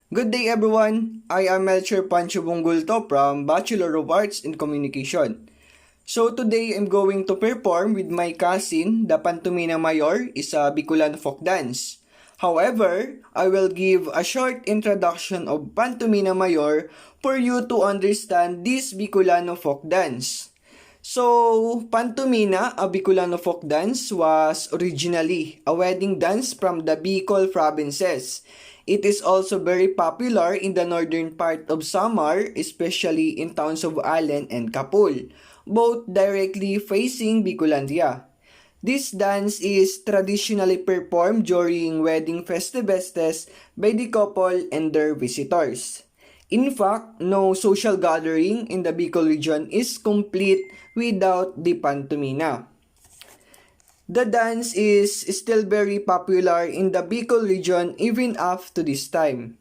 Good day everyone! I am Melcher Pancho Bungulto from Bachelor of Arts in Communication. So today I'm going to perform with my cousin, the Pantomina Mayor, is a Bicolano folk dance. However, I will give a short introduction of Pantomina Mayor for you to understand this Bicolano folk dance. So, Pantomina, a Bicolano folk dance, was originally a wedding dance from the Bicol provinces. It is also very popular in the northern part of Samar, especially in towns of Allen and Capul, both directly facing Bicolandia. This dance is traditionally performed during wedding festivities by the couple and their visitors. In fact, no social gathering in the Bicol region is complete without the Pantomina. The dance is still very popular in the Bicol region even up to this time.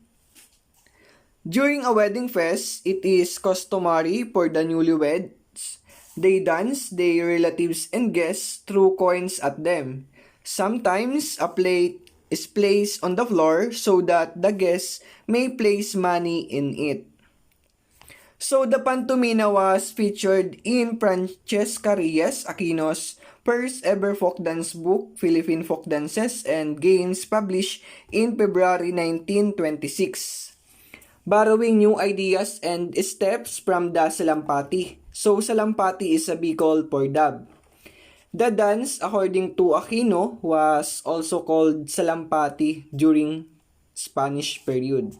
During a wedding fest, it is customary for the newlyweds. They dance their relatives and guests throw coins at them. Sometimes a plate is placed on the floor so that the guests may place money in it. So the Pantomina was featured in Francesca Reyes Aquino's first ever folk dance book, Philippine Folk Dances and Games, published in February 1926. Borrowing new ideas and steps from the Salampati. So Salampati is a Bicol for dub. The dance, according to Aquino, was also called Salampati during Spanish period.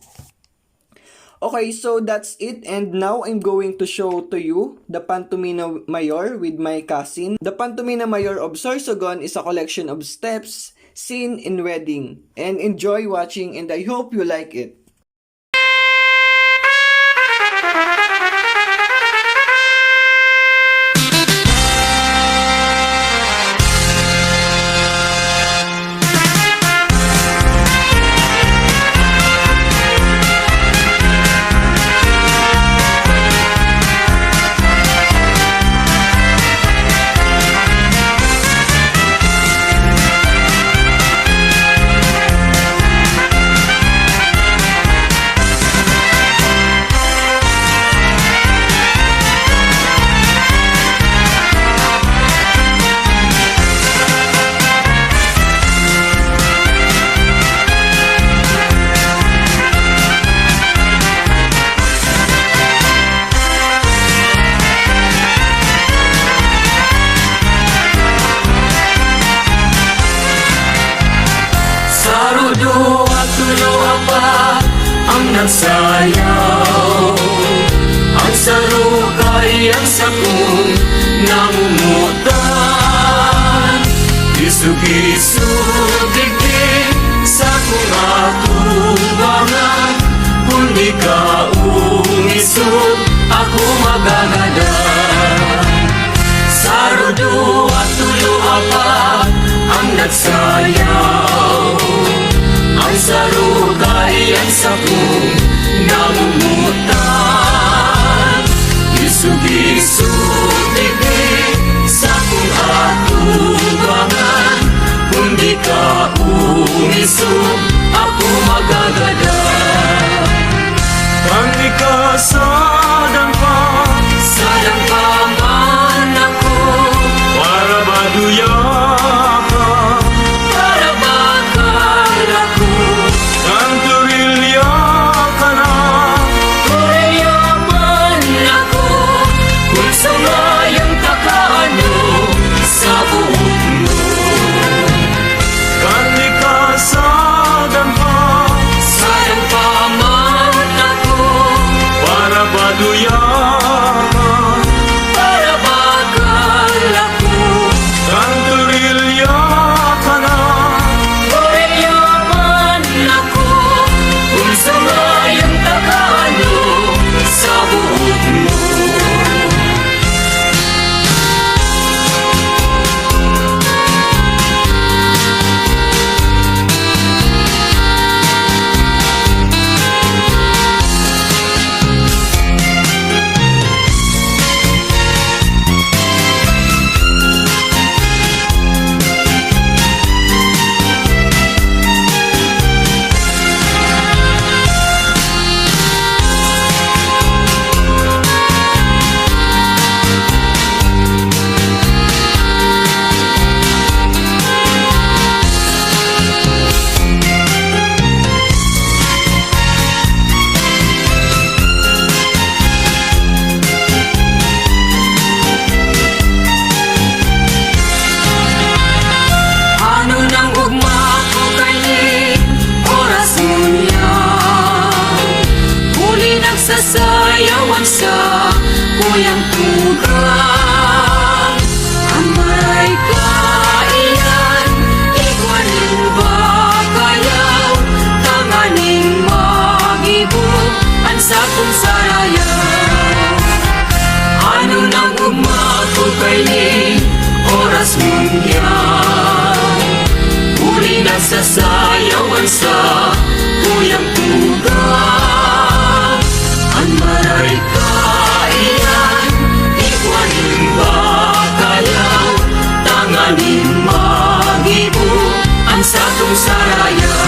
Okay, so that's it, and now I'm going to show to you the Pantomina Mayor with my cousin. The Pantomina Mayor of Sorsogon is a collection of steps seen in wedding. And enjoy watching, and I hope you like it. Nagsayaw ang sarukay ang sakong namumutan. Isug-isug digdig sa kong atubangan. Kung di ka umisog, ako magagadan. Sarudo at tulo apat ang nagsayaw. Ang sarukay ang sakong namumutan. Isug-isug digdig sa kong atubangan. Kung di ka umisog, ako magagadan. Kang ikasadang pa man ako. Para baduya ka, para bakal ako. Kang turilya ka na, turilya man ako. Kung sungayang takaano sa buhok mo. Kang ikasadang pa man ako. Para nagsasayawan sa kuyang tugang. Ang maray kailan, iguanin ba kayaw, tanganing magibo, ang sakong sarayaw. Ano nang umato kaili, oras mundial, uli nagsasayawan sa kuyang tugang. Ang maray kailan, iguanin ba kayaw, tanganing magibo, ang sakong sarayaw.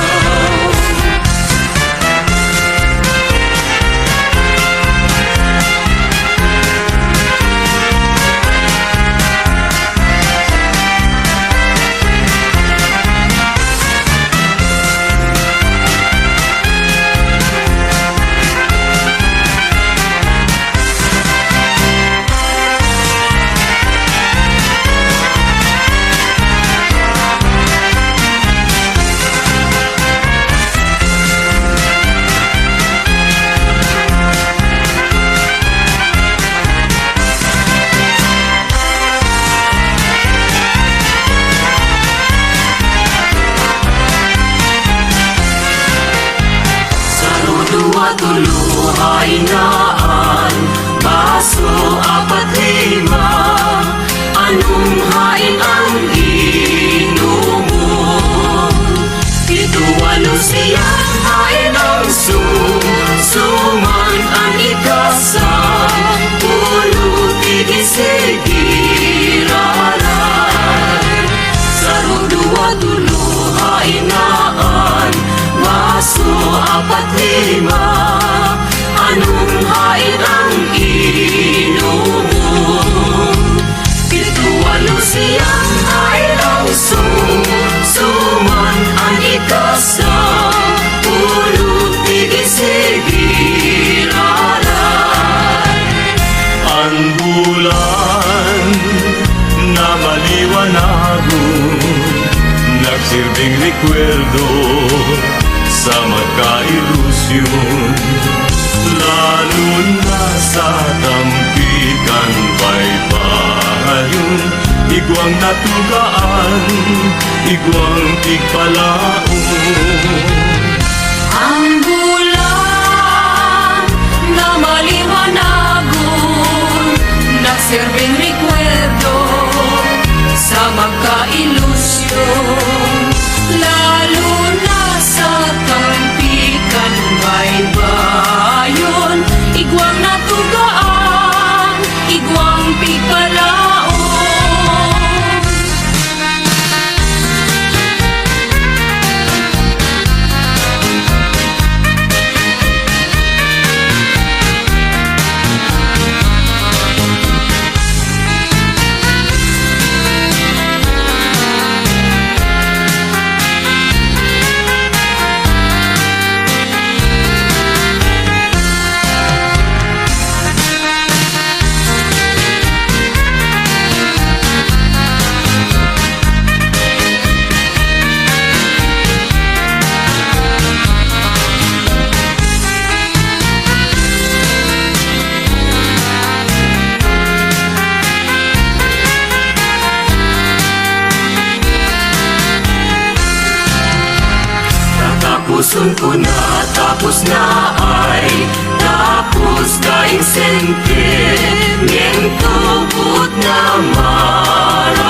Tulo hainaan, baso apat lima, anong hain ang inumo? Pito walo siyang hain ang suman ang ikasang, pulo tigisigiraran. Saro dua tulo hainaan, baso apat lima, anong hain ang inumo? Pito walo siyang hain ang suman ang ikasang, pulo tigisigiraran. Ang bulan na maliwanagon, nagsilbing rekwerdo sa magkailusyon, lalo na sa tampikan baybayon, igwang natugaan, igwang tigpalaon. Ang bulan na maliwanagon, nagsilbing rekwerdo sa magkailusyon, lalo na sa tampikan baybayon, igwang natugaan, igwang pigpalaon. Puson ko na, tapos na ay tapos kaing sentimiento, but na mara